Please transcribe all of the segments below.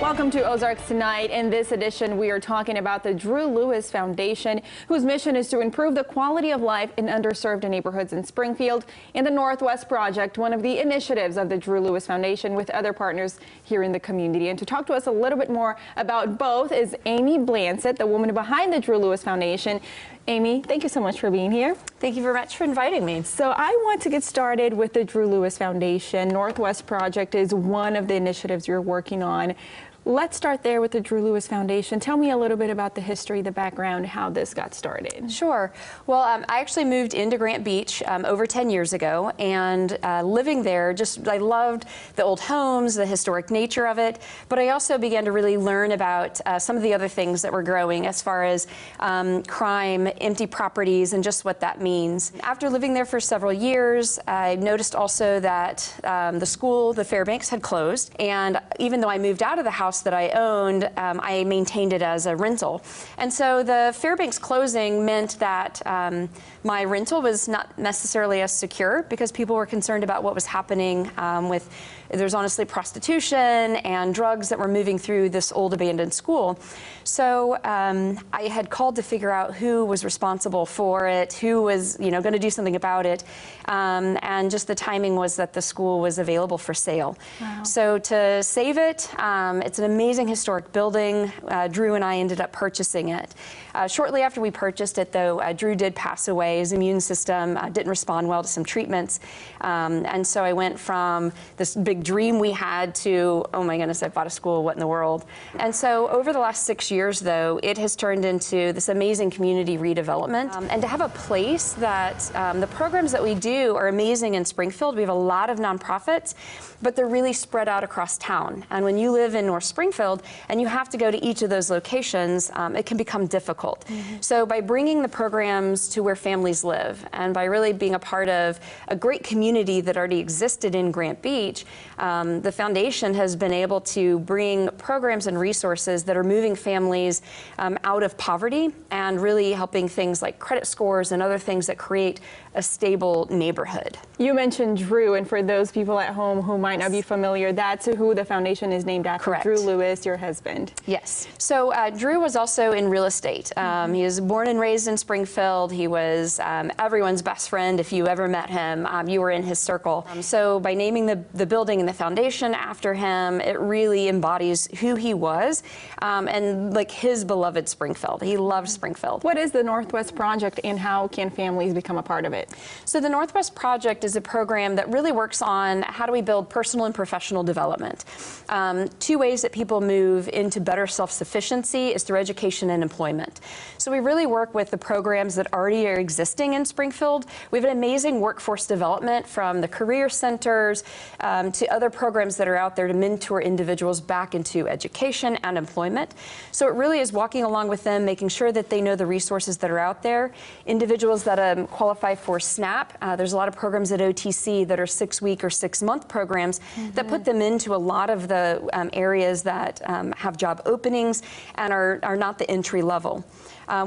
Welcome to Ozarks Tonight. In this edition, we are talking about the Drew Lewis Foundation, whose mission is to improve the quality of life in underserved neighborhoods in Springfield, and the Northwest Project, one of the initiatives of the Drew Lewis Foundation with other partners here in the community. And to talk to us a little bit more about both is Amy Blansit, the woman behind the Drew Lewis Foundation. Amy, thank you so much for being here. Thank you very much for inviting me. So I want to get started with the Drew Lewis Foundation. Northwest Project is one of the initiatives you're working on. Let's start there with the Drew Lewis Foundation. Tell me a little bit about the history, the background, how this got started. Sure. Well, I actually moved into Grant Beach over 10 years ago, and living there, I loved the old homes, the historic nature of it, but I also began to really learn about some of the other things that were growing as far as crime, empty properties, and just what that means. After living there for several years, I noticed also that the school, the Fairbanks, had closed, and even though I moved out of the house that I owned, I maintained it as a rental. And so the Fairbanks closing meant that my rental was not necessarily as secure because people were concerned about what was happening there's honestly prostitution and drugs that were moving through this old abandoned school. So I had called to figure out who was responsible for it, who was going to do something about it, and just the timing was that the school was available for sale. Wow. So to save it, it's an amazing historic building. Drew and I ended up purchasing it. Shortly after we purchased it, though, Drew did pass away. His immune system didn't respond well to some treatments, and so I went from this big dream we had to, oh my goodness, I bought a school, what in the world? And so over the last 6 years, though, it has turned into this amazing community redevelopment. And to have a place that the programs that we do are amazing in Springfield. We have a lot of nonprofits, but they're really spread out across town. And when you live in North Springfield and you have to go to each of those locations, it can become difficult. Mm-hmm. So by bringing the programs to where families live and by really being a part of a great community that already existed in Grant Beach, the foundation has been able to bring programs and resources that are moving families out of poverty and really helping things like credit scores and other things that create a stable neighborhood. You mentioned Drew, and for those people at home who might not be familiar, that's who the foundation is named after. Correct. Drew Lewis, your husband. Yes. So Drew was also in real estate. He was born and raised in Springfield. He was everyone's best friend. If you ever met him, you were in his circle. So by naming the building and the foundation after him, it really embodies who he was and like his beloved Springfield. He loved Springfield. What is the Northwest Project and how can families become a part of it? So the Northwest Project is a program that really works on how do we build personal and professional development. Two ways that people move into better self-sufficiency is through education and employment. So we really work with the programs that already are existing in Springfield. We have an amazing workforce development from the career centers to other programs that are out there to mentor individuals back into education and employment. So it really is walking along with them, making sure that they know the resources that are out there. Individuals that qualify for SNAP, there's a lot of programs at OTC that are 6-week or 6-month programs that put them into a lot of the areas that have job openings and are not the entry level.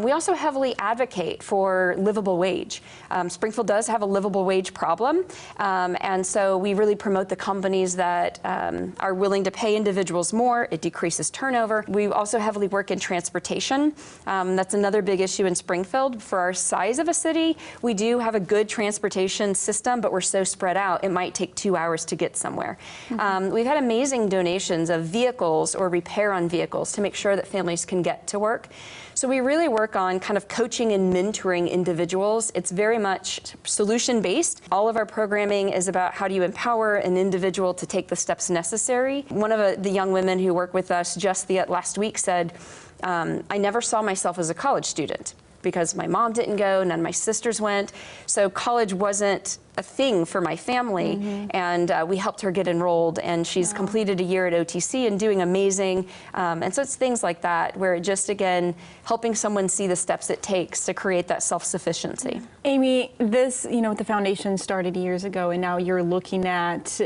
We also heavily advocate for livable wage. Springfield does have a livable wage problem, and so we really promote the companies that are willing to pay individuals more. It decreases turnover. We also heavily work in transportation. That's another big issue in Springfield. For our size of a city, we do have a good transportation system, but we're so spread out, it might take 2 hours to get somewhere. We've had amazing donations of vehicles or repair on vehicles to make sure that families can get to work. So we really work on kind of coaching and mentoring individuals. It's very much solution-based. All of our programming is about how do you empower an individual to take the steps necessary. One of the young women who work with us just last week said, I never saw myself as a college student because my mom didn't go, none of my sisters went. So college wasn't a thing for my family, and we helped her get enrolled, and she's completed a year at OTC and doing amazing. And so it's things like that where it just, again, helping someone see the steps it takes to create that self-sufficiency. Amy, this, the foundation started years ago, and now you're looking at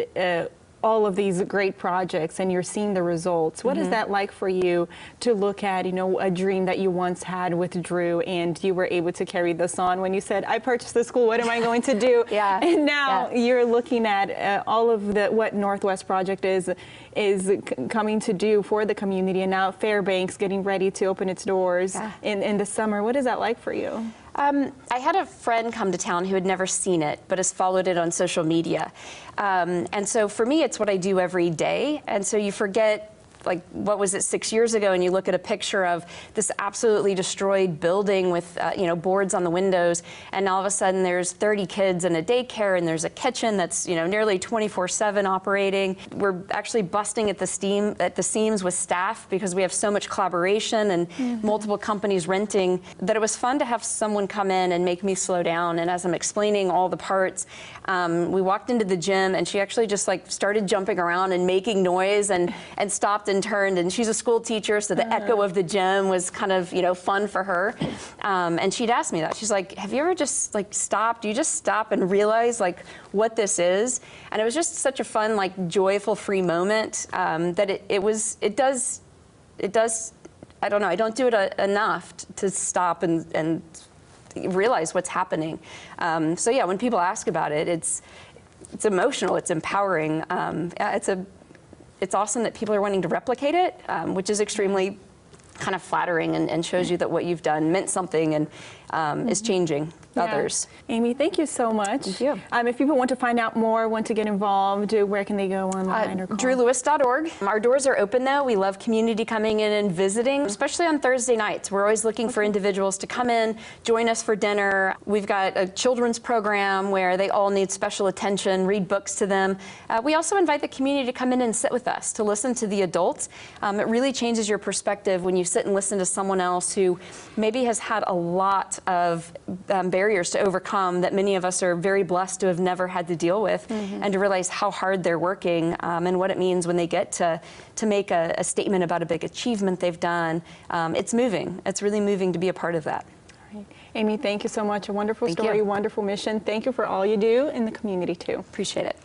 all of these great projects and you're seeing the results. What is that like for you to look at, you know, a dream that you once had with Drew and you were able to carry this on when you said, I purchased the school, what am I going to do? Yeah. And now you're looking at all of what Northwest Project is coming to do for the community, and now Fairbanks getting ready to open its doors in the summer. What is that like for you? I had a friend come to town who had never seen it, but has followed it on social media. And so for me, it's what I do every day. And so you forget, like, what was it, 6 years ago, and you look at a picture of this absolutely destroyed building with, you know, boards on the windows, and all of a sudden there's 30 kids in a daycare, and there's a kitchen that's, you know, nearly 24/7 operating. We're actually busting at the seams with staff because we have so much collaboration and multiple companies renting, that it was fun to have someone come in and make me slow down. And as I'm explaining all the parts, we walked into the gym, and she actually just like started jumping around and making noise and stopped and turned. And she's a school teacher, so the echo of the gym was kind of, you know, fun for her. And she'd asked me that. She's like, have you ever just like stopped? Do you just stop and realize like what this is? And it was just such a fun, like joyful, free moment that it does, I don't know, I don't do it enough to stop and realize what's happening. So yeah, when people ask about it, it's emotional, it's empowering. It's awesome that people are wanting to replicate it, which is extremely kind of flattering and shows you that what you've done meant something and is changing others. Amy, thank you so much. Thank you. If people want to find out more, want to get involved, where can they go online or call? DrewLewis.org. Our doors are open though. We love community coming in and visiting, especially on Thursday nights. We're always looking for individuals to come in, join us for dinner. We've got a children's program where they all need special attention, read books to them. We also invite the community to come in and sit with us, to listen to the adults. It really changes your perspective when you sit and listen to someone else who maybe has had a lot of barriers to overcome that many of us are very blessed to have never had to deal with, and to realize how hard they're working and what it means when they get to make a statement about a big achievement they've done. It's moving. It's really moving to be a part of that. All right. Amy, thank you so much. A wonderful story, wonderful mission. Thank you for all you do in the community too. Appreciate it.